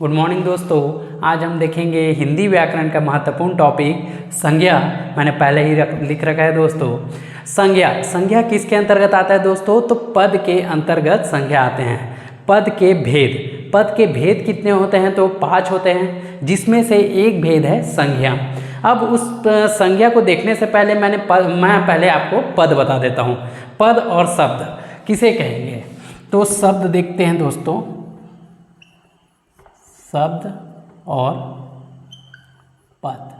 Good morning दोस्तों। आज हम देखेंगे हिंदी व्याकरण का महत्वपूर्ण टॉपिक संज्ञा। मैंने पहले ही लिख रखा है दोस्तों। संज्ञा किसके अंतर्गत आता है दोस्तों? तो पद के अंतर्गत संज्ञा आते हैं। पद के भेद कितने होते हैं? तो 5 होते हैं, जिसमें से एक भेद है संज्ञा। अब उस संज्ञा को देखने से पहले मैं पहले आपको पद बता देता हूँ। पद और शब्द किसे कहेंगे? तो शब्द देखते हैं दोस्तों। शब्द और पद।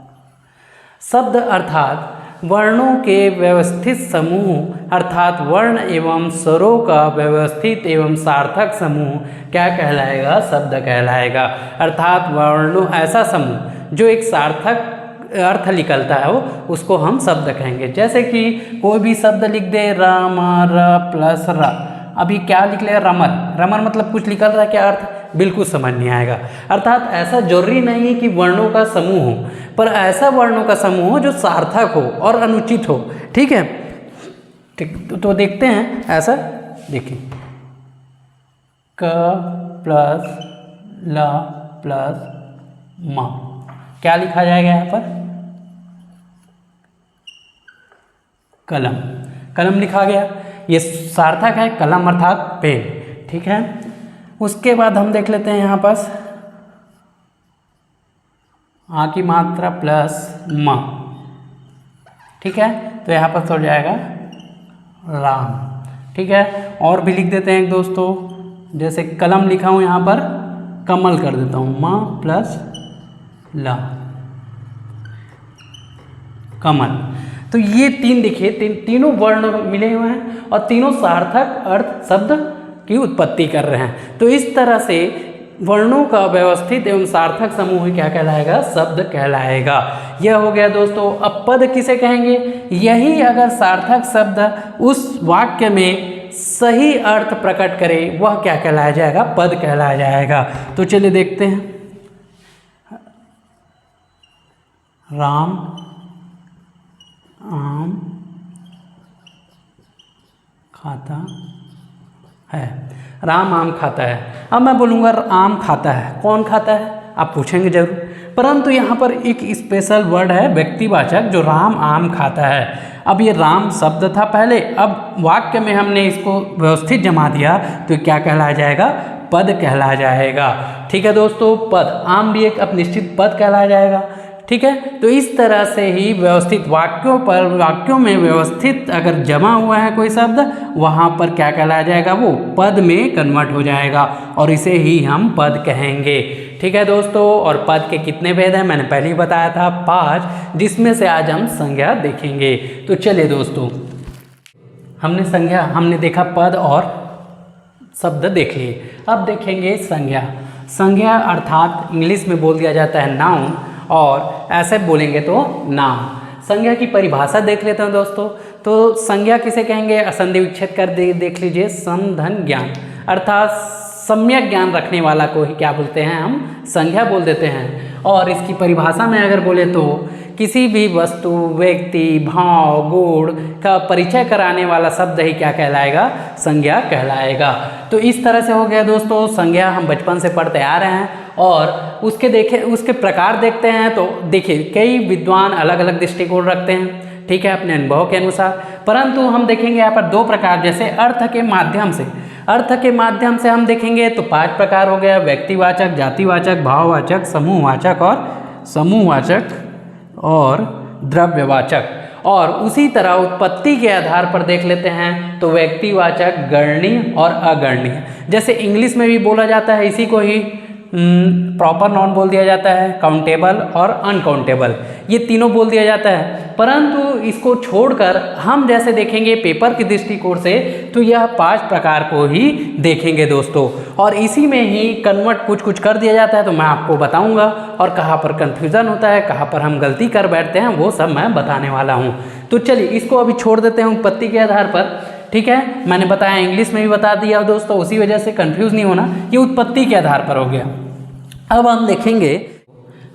शब्द अर्थात वर्णों के व्यवस्थित समूह, अर्थात वर्ण एवं स्वरों का व्यवस्थित एवं सार्थक समूह क्या कहलाएगा? शब्द कहलाएगा। अर्थात वर्णों ऐसा समूह जो एक सार्थक अर्थ निकलता है उसको हम शब्द कहेंगे। जैसे कि कोई भी शब्द लिख दे, राम र प्लस र, अभी क्या लिख ले? रमन मतलब कुछ निकल रहा है, क्या अर्थ? बिल्कुल समझ नहीं आएगा। अर्थात ऐसा जरूरी नहीं है कि वर्णों का समूह हो, पर ऐसा वर्णों का समूह हो जो सार्थक हो और अनुचित हो। ठीक है, ठीक। तो देखते हैं ऐसा। देखिए, क प्लस ल प्लस म, क्या लिखा जाएगा यहाँ पर? कलम लिखा गया। ये सार्थक है। कलम अर्थात पेन। ठीक है। उसके बाद हम देख लेते हैं यहाँ पास आ की मात्रा प्लस म। ठीक है, तो यहाँ पर हो जाएगा राम। ठीक है, और भी लिख देते हैं दोस्तों। जैसे कलम लिखा हूँ यहाँ पर, कमल कर देता हूँ, म प्लस ल, कमल। तो ये तीन देखिए, तीनों वर्ण मिले हुए हैं और तीनों सार्थक अर्थ शब्द की उत्पत्ति कर रहे हैं। तो इस तरह से वर्णों का व्यवस्थित एवं सार्थक समूह क्या कहलाएगा? शब्द कहलाएगा। यह हो गया दोस्तों। अब पद किसे कहेंगे? यही अगर सार्थक शब्द उस वाक्य में सही अर्थ प्रकट करे वह क्या कहलाया जाएगा? पद कहलाया जाएगा। तो चलिए देखते हैं। राम आम खाता है। राम आम खाता है। अब मैं बोलूँगा आम खाता है। कौन खाता है? आप पूछेंगे जरूर, परंतु यहाँ पर एक स्पेशल वर्ड है व्यक्तिवाचक, जो राम आम खाता है। अब ये राम शब्द था पहले, अब वाक्य में हमने इसको व्यवस्थित जमा दिया तो क्या कहलाया जाएगा? पद कहलाया जाएगा। ठीक है दोस्तों, पद। आम भी एक अब निश्चित पद कहलाया जाएगा। ठीक है, तो इस तरह से ही व्यवस्थित वाक्यों में व्यवस्थित अगर जमा हुआ है कोई शब्द, वहाँ पर क्या कहलाया जाएगा? वो पद में कन्वर्ट हो जाएगा और इसे ही हम पद कहेंगे। ठीक है दोस्तों, और पद के कितने भेद हैं मैंने पहले ही बताया था, 5, जिसमें से आज हम संज्ञा देखेंगे। तो चलिए दोस्तों, हमने देखा पद और शब्द देख लिए। अब देखेंगे संज्ञा अर्थात इंग्लिश में बोल दिया जाता है नाउन, और ऐसे बोलेंगे तो नाम। संज्ञा की परिभाषा देख लेते हैं दोस्तों। तो संज्ञा किसे कहेंगे? असंधि विच्छेद कर देख लीजिए। समधन ज्ञान अर्थात सम्यक ज्ञान रखने वाला को ही क्या बोलते हैं? हम संज्ञा बोल देते हैं। और इसकी परिभाषा में अगर बोले तो किसी भी वस्तु, व्यक्ति, भाव, गुण का परिचय कराने वाला शब्द ही क्या कहलाएगा? संज्ञा कहलाएगा। तो इस तरह से हो गया दोस्तों संज्ञा। हम बचपन से पढ़ते आ रहे हैं और उसके प्रकार देखते हैं। तो देखिए, कई विद्वान अलग अलग दृष्टिकोण रखते हैं, ठीक है, अपने अनुभव के अनुसार। परंतु हम देखेंगे यहाँ पर 2 प्रकार। जैसे अर्थ के माध्यम से हम देखेंगे तो 5 प्रकार हो गया: व्यक्तिवाचक, जातिवाचक, भाववाचक, समूहवाचक और द्रव्यवाचक। और उसी तरह उत्पत्ति के आधार पर देख लेते हैं तो व्यक्तिवाचक, गणनीय और अगणनीय। जैसे इंग्लिश में भी बोला जाता है, इसी को ही प्रॉपर नाउन बोल दिया जाता है, काउंटेबल और अनकाउंटेबल, ये तीनों बोल दिया जाता है। परंतु इसको छोड़कर हम जैसे देखेंगे पेपर के दृष्टिकोण से, तो यह 5 प्रकार को ही देखेंगे दोस्तों। और इसी में ही कन्वर्ट कुछ कर दिया जाता है, तो मैं आपको बताऊंगा। और कहाँ पर कन्फ्यूज़न होता है, कहाँ पर हम गलती कर बैठते हैं, वो सब मैं बताने वाला हूँ। तो चलिए इसको अभी छोड़ देते हैं उत्पत्ति के आधार पर। ठीक है, मैंने बताया, इंग्लिश में भी बता दिया दोस्तों, उसी वजह से कंफ्यूज नहीं होना। ये उत्पत्ति के आधार पर हो गया। अब हम देखेंगे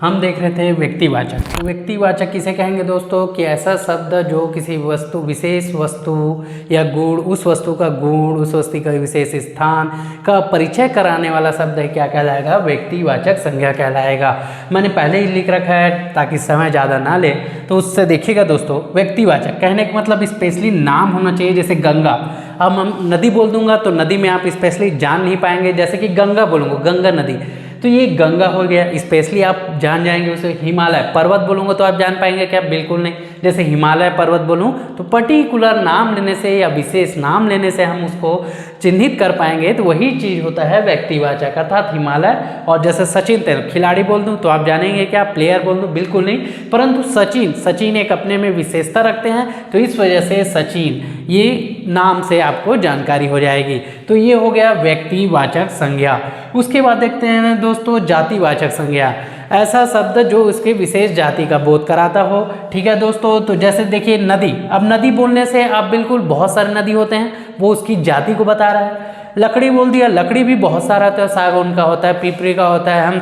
हम देख रहे थे व्यक्तिवाचक। तो व्यक्तिवाचक किसे कहेंगे दोस्तों कि ऐसा शब्द जो किसी वस्तु, विशेष वस्तु या गुण, उस वस्तु का गुण, उस वस्तु का विशेष स्थान का परिचय कराने वाला शब्द है, क्या कहलाएगा? व्यक्तिवाचक संज्ञा कहलाएगा। मैंने पहले ही लिख रखा है ताकि समय ज़्यादा ना ले, तो उससे देखिएगा दोस्तों, व्यक्तिवाचक कहने का मतलब स्पेशली नाम होना चाहिए। जैसे गंगा, अब हम नदी बोल दूंगा तो नदी में आप स्पेशली जान नहीं पाएंगे। जैसे कि गंगा बोलूँगा, गंगा नदी, तो ये गंगा हो गया, स्पेशली आप जान जाएंगे उसे। हिमालय पर्वत बोलूँगा तो आप जान पाएंगे क्या? बिल्कुल नहीं। जैसे हिमालय पर्वत बोलूँ तो पर्टिकुलर नाम लेने से या विशेष नाम लेने से हम उसको चिन्हित कर पाएंगे, तो वही चीज़ होता है व्यक्तिवाचक, अर्थात हिमालय। और जैसे सचिन तेंदुलकर खिलाड़ी बोल दूँ तो आप जानेंगे क्या? प्लेयर बोल दूँ? बिल्कुल नहीं। परंतु सचिन एक अपने में विशेषता रखते हैं, तो इस वजह से सचिन ये नाम से आपको जानकारी हो जाएगी। तो ये हो गया व्यक्तिवाचक संज्ञा। उसके बाद देखते हैं दोस्तों जातिवाचक संज्ञा, ऐसा शब्द जो उसके विशेष जाति का बोध कराता हो। ठीक है दोस्तों, तो जैसे देखिए नदी, अब नदी बोलने से आप बिल्कुल बहुत सारे नदी होते हैं, वो उसकी जाति को बता रहा है। लकड़ी बोल दिया, लकड़ी भी बहुत सारा होता है, सागौन का होता है, पीपरी का होता है, हम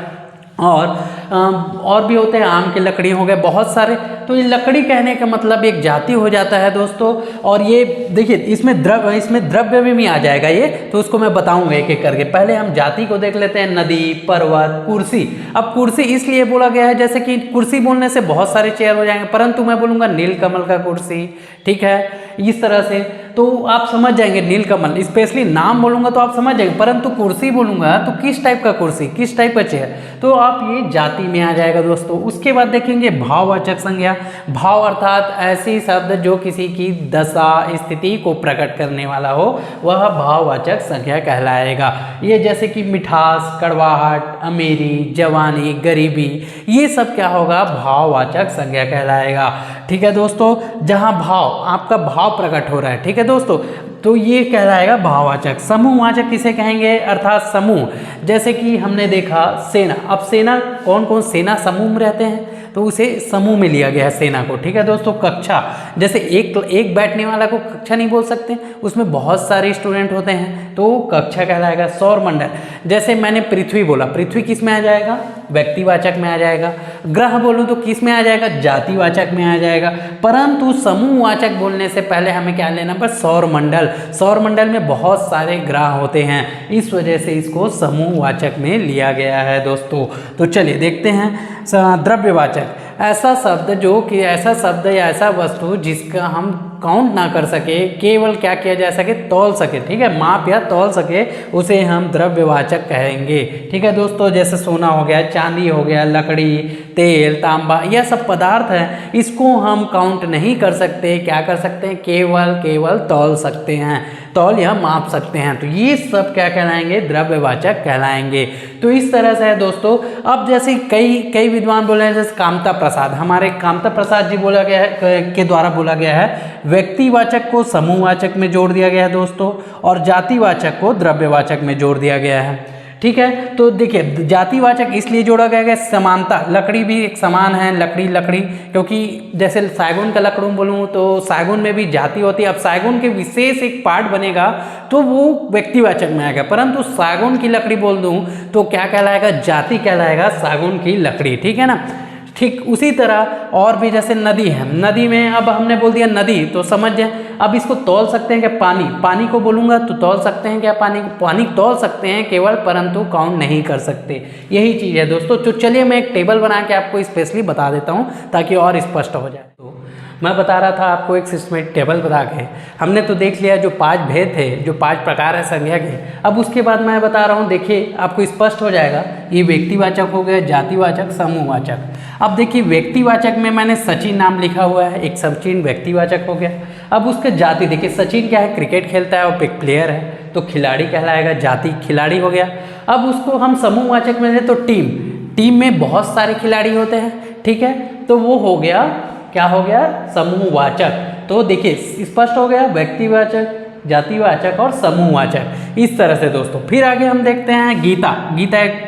और भी होते हैं, आम के लकड़ी हो गए बहुत सारे। तो ये लकड़ी कहने का मतलब एक जाति हो जाता है दोस्तों। और ये देखिए इसमें द्रव्य भी आ जाएगा ये, तो उसको मैं बताऊंगा एक एक करके। पहले हम जाति को देख लेते हैं, नदी, पर्वत, कुर्सी। अब कुर्सी इसलिए बोला गया है जैसे कि कुर्सी बोलने से बहुत सारे चेयर हो जाएंगे, परंतु मैं बोलूँगा नीलकमल का कुर्सी। ठीक है, इस तरह से तो आप समझ जाएंगे। नीलकमल स्पेशली नाम बोलूँगा तो आप समझ जाएंगे, परंतु कुर्सी बोलूँगा तो किस टाइप का कुर्सी, किस टाइप का चेयर, तो आप ये जाति में आ जाएगा दोस्तों। उसके बाद देखेंगे भाववाचक संज्ञा। भाव अर्थात ऐसी शब्द जो किसी की दशा, स्थिति को प्रकट करने वाला हो, वह भाववाचक संज्ञा कहलाएगा। ये जैसे कि मिठास, कड़वाहट, अमीरी, जवानी, गरीबी, ये सब क्या होगा? भाववाचक संज्ञा कहलाएगा। ठीक है दोस्तों, जहाँ भाव, आपका भाव प्रकट हो रहा है, ठीक है दोस्तों, तो ये कहलाएगा भाववाचक। समूहवाचक किसे कहेंगे? अर्थात समूह, जैसे कि हमने देखा सेना। अब सेना, कौन कौन सेना समूह में रहते हैं, तो उसे समूह में लिया गया है सेना को। ठीक है दोस्तों, कक्षा, जैसे एक बैठने वाला को कक्षा नहीं बोल सकते, उसमें बहुत सारे स्टूडेंट होते हैं, तो कक्षा कहलाएगा। सौरमंडल, जैसे मैंने पृथ्वी बोला, पृथ्वी किस में आ जाएगा? व्यक्तिवाचक में आ जाएगा। ग्रह बोलूँ तो किस में आ जाएगा? जातिवाचक में आ जाएगा। परंतु समूहवाचक बोलने से पहले हमें क्या लेना पर? सौरमंडल। सौरमंडल में बहुत सारे ग्रह होते हैं, इस वजह से इसको समूहवाचक में लिया गया है दोस्तों। तो चलिए देखते हैं द्रव्यवाचक, ऐसा शब्द जो कि ऐसा शब्द या ऐसा वस्तु जिसका हम काउंट ना कर सके, केवल क्या किया जा सके? तौल सके। ठीक है, माप या तौल सके, उसे हम द्रव्यवाचक कहेंगे। ठीक है दोस्तों, जैसे सोना हो गया, चांदी हो गया, लकड़ी, तेल, तांबा, यह सब पदार्थ हैं, इसको हम काउंट नहीं कर सकते। क्या कर सकते हैं? केवल तौल सकते हैं, तौल या माप सकते हैं। तो ये सब क्या कहलाएंगे? द्रव्यवाचक कहलाएंगे। तो इस तरह से है दोस्तों। अब जैसे कई विद्वान बोले हैं, जैसे कामता प्रसाद, हमारे कामता प्रसाद जी बोला गया है, के द्वारा बोला गया है, व्यक्तिवाचक को समूहवाचक में जोड़ दिया गया है दोस्तों, और जातिवाचक को द्रव्यवाचक में जोड़ दिया गया है। ठीक है, तो देखिए जातिवाचक इसलिए जोड़ा गया है, समानता, लकड़ी भी एक समान है, लकड़ी, क्योंकि जैसे सागौन का लकड़ू बोलूँ तो सागौन में भी जाति होती है। अब सागौन के विशेष एक पार्ट बनेगा तो वो व्यक्तिवाचक में आएगा, परंतु सागौन की लकड़ी बोल दूँ तो क्या कहलाएगा? जाति कहलाएगा सागौन की लकड़ी। ठीक है ना। ठीक उसी तरह और भी जैसे नदी है, नदी में अब हमने बोल दिया नदी, तो समझ जाए। अब इसको तौल सकते हैं क्या? पानी को बोलूँगा तो तौल सकते हैं क्या? पानी तौल सकते हैं केवल, परंतु काउंट नहीं कर सकते। यही चीज़ है दोस्तों। तो चलिए मैं एक टेबल बना के आपको स्पेशली बता देता हूँ ताकि और स्पष्ट हो जाए। तो मैं बता रहा था आपको एक सिस्टमेटिक टेबल बता के, हमने तो देख लिया जो 5 भेद थे, जो 5 प्रकार है संज्ञा के। अब उसके बाद मैं बता रहा हूँ, देखिए आपको स्पष्ट हो जाएगा। ये व्यक्तिवाचक हो गया, जातिवाचक, समूहवाचक। अब देखिए व्यक्तिवाचक में मैंने सचिन नाम लिखा हुआ है, एक सचिन व्यक्तिवाचक हो गया। अब उसके जाति देखिए, सचिन क्या है? क्रिकेट खेलता है और एक प्लेयर है, तो खिलाड़ी कहलाएगा, जाति खिलाड़ी हो गया। अब उसको हम समूहवाचक में लें तो टीम में बहुत सारे खिलाड़ी होते हैं। ठीक है, तो वो हो गया, क्या हो गया? समूहवाचक। तो देखिए स्पष्ट हो गया, व्यक्तिवाचक, जातिवाचक और समूहवाचक। इस तरह से दोस्तों फिर आगे हम देखते हैं गीता एक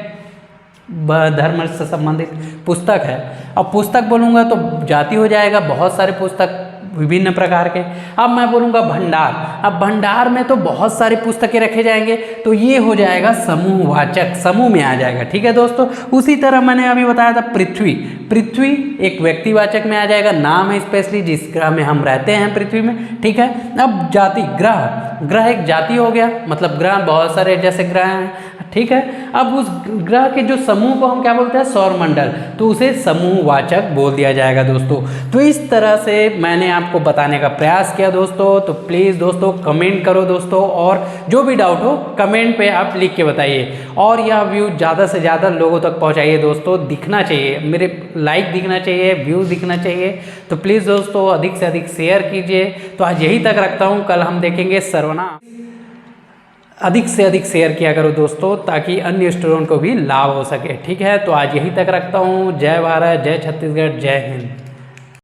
धर्म से संबंधित पुस्तक है। अब पुस्तक बोलूँगा तो जाति हो जाएगा, बहुत सारे पुस्तक विभिन्न प्रकार के। अब मैं बोलूँगा भंडार। अब भंडार में तो बहुत सारी पुस्तकें रखे जाएंगे, तो ये हो जाएगा समूहवाचक, समूह में आ जाएगा। ठीक है दोस्तों। उसी तरह मैंने अभी बताया था पृथ्वी। पृथ्वी एक व्यक्तिवाचक में आ जाएगा, नाम है स्पेशली जिस ग्रह में हम रहते हैं पृथ्वी में। ठीक है। अब जाति, ग्रह, ग्रह एक जाति हो गया, मतलब ग्रह बहुत सारे जैसे ग्रह हैं। ठीक है। अब उस ग्रह के जो समूह को हम क्या बोलते हैं, सौरमंडल, तो उसे समूहवाचक बोल दिया जाएगा दोस्तों। तो इस तरह से मैंने आपको बताने का प्रयास किया दोस्तों। तो प्लीज़ दोस्तों कमेंट करो दोस्तों, और जो भी डाउट हो कमेंट पे आप लिख के बताइए, और यह व्यू ज़्यादा से ज़्यादा लोगों तक पहुँचाइए दोस्तों। दिखना चाहिए, मेरे लाइक दिखना चाहिए, व्यू दिखना चाहिए। तो प्लीज़ दोस्तों अधिक से अधिक शेयर कीजिए। तो आज यही तक रखता हूँ, कल हम देखेंगे सर्वनाम। अधिक से अधिक शेयर किया करो दोस्तों, ताकि अन्य स्टूडेंट को भी लाभ हो सके। ठीक है। तो आज यही तक रखता हूँ। जय भारत, जय छत्तीसगढ़, जय हिंद।